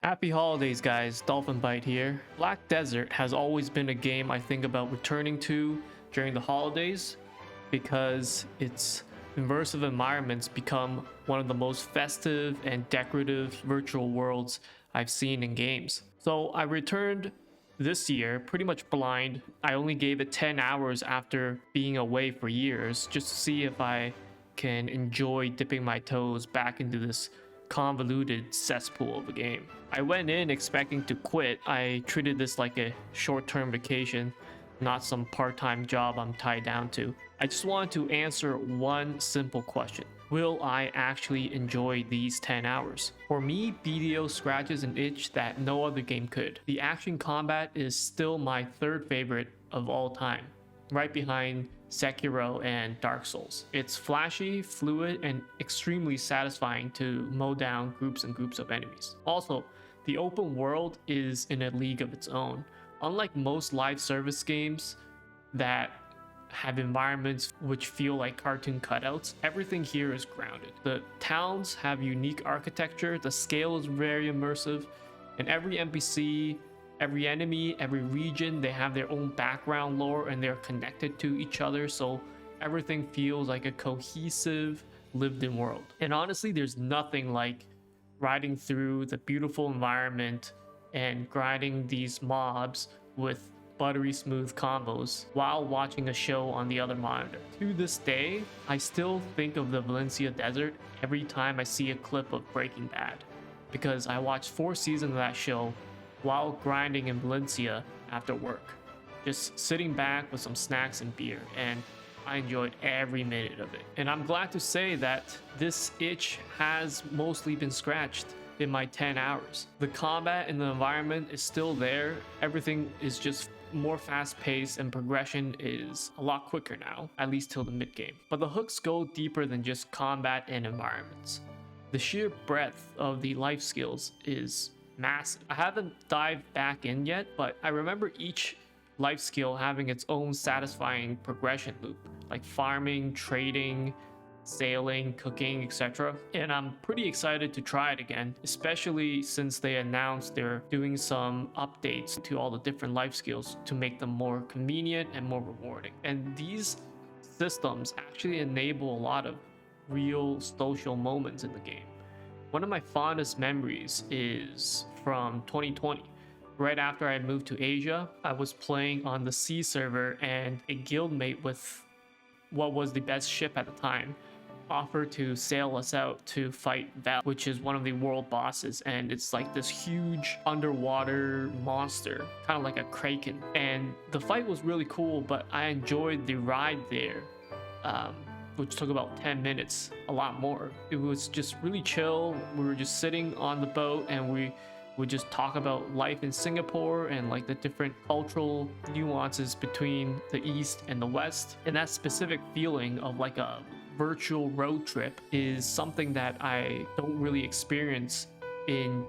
Happy holidays, guys. DolphinBite here. Black Desert has always been a game I think about returning to during the holidays because its immersive environments become one of the most festive and decorative virtual worlds I've seen in games. So I returned this year pretty much blind. I only gave it 10 hours after being away for years just to see if I can enjoy dipping my toes back into this convoluted cesspool of a game. I went in expecting to quit. I treated this like a short-term vacation, not some part-time job I'm tied down to. I just wanted to answer one simple question. Will I actually enjoy these 10 hours? For me, BDO scratches an itch that no other game could. The action combat is still my third favorite of all time, right behind Sekiro and Dark Souls. It's flashy, fluid, and extremely satisfying to mow down groups and groups of enemies. Also, the open world is in a league of its own. Unlike most live service games that have environments which feel like cartoon cutouts, everything here is grounded. The towns have unique architecture, the scale is very immersive, and every NPC, every enemy, every region, they have their own background lore and they're connected to each other, so everything feels like a cohesive, lived-in world. And honestly, there's nothing like riding through the beautiful environment and grinding these mobs with buttery smooth combos while watching a show on the other monitor. To this day, I still think of the Valencia desert every time I see a clip of Breaking Bad, because I watched 4 seasons of that show while grinding in Valencia after work, just sitting back with some snacks and beer, and I enjoyed every minute of it. And I'm glad to say that this itch has mostly been scratched in my 10 hours. The combat and the environment is still there. Everything is just more fast-paced and progression is a lot quicker now, at least till the mid-game. But the hooks go deeper than just combat and environments. The sheer breadth of the life skills is massive. I haven't dived back in yet, but I remember each life skill having its own satisfying progression loop, like farming, trading, sailing, cooking, etc. And I'm pretty excited to try it again, especially since they announced they're doing some updates to all the different life skills to make them more convenient and more rewarding. And these systems actually enable a lot of real social moments in the game. One of my fondest memories is from 2020. Right after I moved to Asia, I was playing on the sea server and a guildmate with what was the best ship at the time offered to sail us out to fight Val, which is one of the world bosses, and it's like this huge underwater monster, kind of like a kraken. And the fight was really cool, but I enjoyed the ride there, which took about 10 minutes, a lot more. It was just really chill. We were just sitting on the boat and we would just talk about life in Singapore and like the different cultural nuances between the East and the West. And that specific feeling of like a virtual road trip is something that I don't really experience in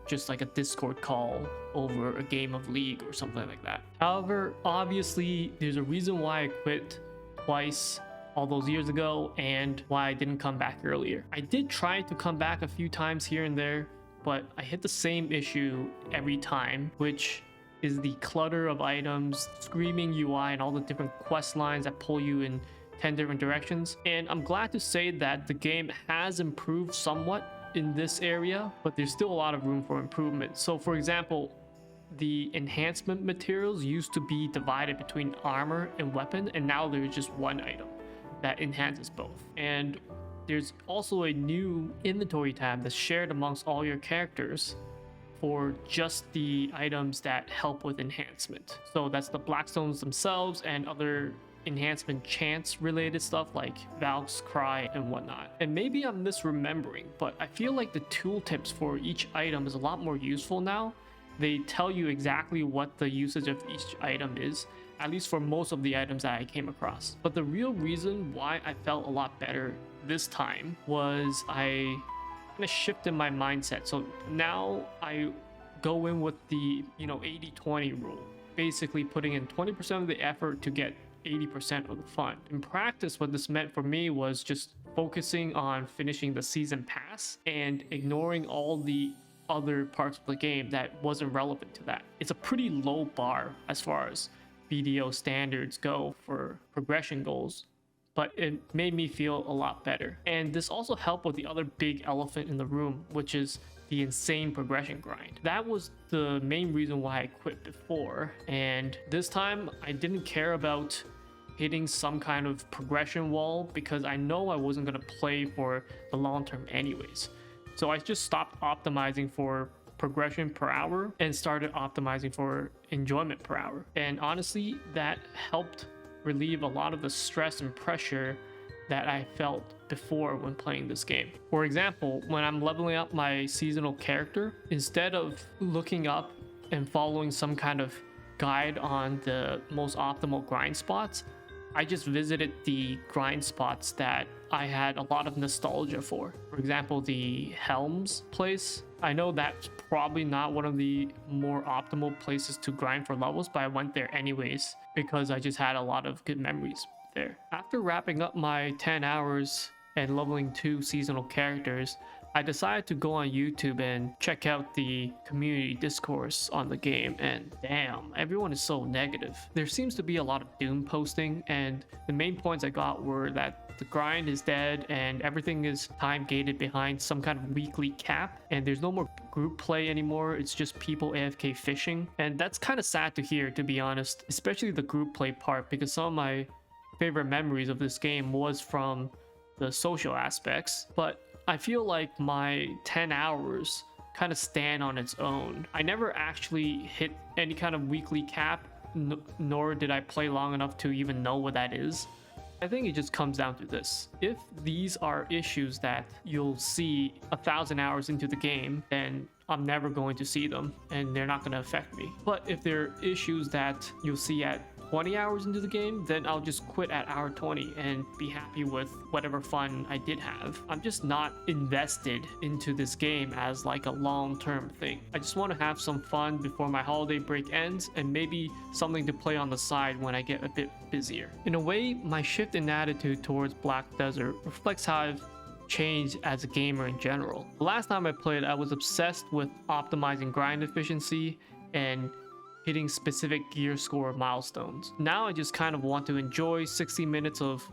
just like a Discord call over a game of League or something like that. However, obviously there's a reason why I quit twice all those years ago and why I didn't come back earlier. I did try to come back a few times here and there, but I hit the same issue every time, which is the clutter of items, screaming UI, and all the different quest lines that pull you in 10 different directions. And I'm glad to say that the game has improved somewhat in this area, but there's still a lot of room for improvement. So for example, the enhancement materials used to be divided between armor and weapon, and now there's just one item that enhances both. And there's also a new inventory tab that's shared amongst all your characters for just the items that help with enhancement. So that's the Blackstones themselves and other enhancement chance related stuff like Valk's Cry and whatnot. And maybe I'm misremembering, but I feel like the tooltips for each item is a lot more useful now. They tell you exactly what the usage of each item is, at least for most of the items that I came across. But the real reason why I felt a lot better this time was I kind of shifted my mindset. So now I go in with the 80-20 rule, basically putting in 20% of the effort to get 80% of the fun. In practice, what this meant for me was just focusing on finishing the season pass and ignoring all the other parts of the game that wasn't relevant to that. It's a pretty low bar as far as BDO standards go for progression goals, but it made me feel a lot better. And this also helped with the other big elephant in the room, which is the insane progression grind. That was the main reason why I quit before, and this time I didn't care about hitting some kind of progression wall because I know I wasn't going to play for the long term anyways. So I just stopped optimizing for progression per hour and started optimizing for enjoyment per hour. And honestly, that helped relieve a lot of the stress and pressure that I felt before when playing this game. For example, when I'm leveling up my seasonal character, instead of looking up and following some kind of guide on the most optimal grind spots, I just visited the grind spots that I had a lot of nostalgia for. For example, the Helms place. I know that's probably not one of the more optimal places to grind for levels, but I went there anyways because I just had a lot of good memories there. After wrapping up my 10 hours and leveling 2 seasonal characters, I decided to go on YouTube and check out the community discourse on the game, and damn, everyone is so negative. There seems to be a lot of doom posting, and the main points I got were that the grind is dead and everything is time gated behind some kind of weekly cap, and there's no more group play anymore. It's just people AFK fishing, and that's kind of sad to hear, to be honest, especially the group play part, because some of my favorite memories of this game was from the social aspects. But I feel like my 10 hours kind of stand on its own. I never actually hit any kind of weekly cap, nor did I play long enough to even know what that is. I think it just comes down to this. If these are issues that you'll see 1,000 hours into the game, then I'm never going to see them and they're not going to affect me. But if they're issues that you'll see at 20 hours into the game, then I'll just quit at hour 20 and be happy with whatever fun I did have. I'm just not invested into this game as like a long-term thing. I just want to have some fun before my holiday break ends, and maybe something to play on the side when I get a bit busier. In a way, my shift in attitude towards Black Desert reflects how I've changed as a gamer in general. The last time I played, I was obsessed with optimizing grind efficiency and hitting specific gear score milestones. Now I just kind of want to enjoy 60 minutes of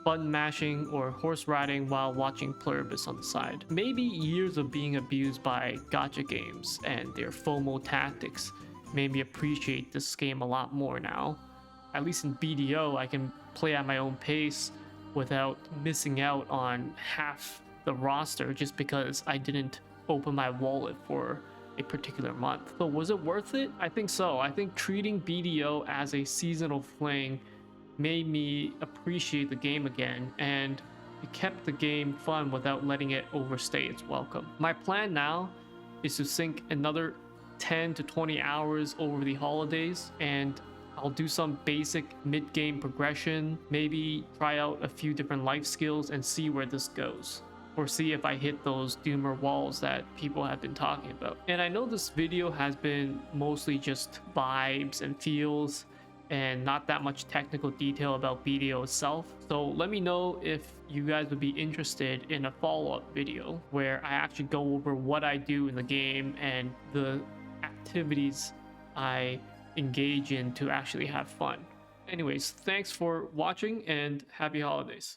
button mashing or horse riding while watching Pluribus on the side. Maybe years of being abused by gacha games and their FOMO tactics made me appreciate this game a lot more now. At least in BDO, I can play at my own pace without missing out on half the roster just because I didn't open my wallet for a particular month. So was it worth it? I think so. I think treating BDO as a seasonal fling made me appreciate the game again, and it kept the game fun without letting it overstay its welcome. My plan now is to sink another 10 to 20 hours over the holidays, and I'll do some basic mid-game progression, maybe try out a few different life skills and see where this goes, or see if I hit those doomer walls that people have been talking about. And I know this video has been mostly just vibes and feels and not that much technical detail about BDO itself. So let me know if you guys would be interested in a follow-up video where I actually go over what I do in the game and the activities I engage in to actually have fun. Anyways, thanks for watching and happy holidays.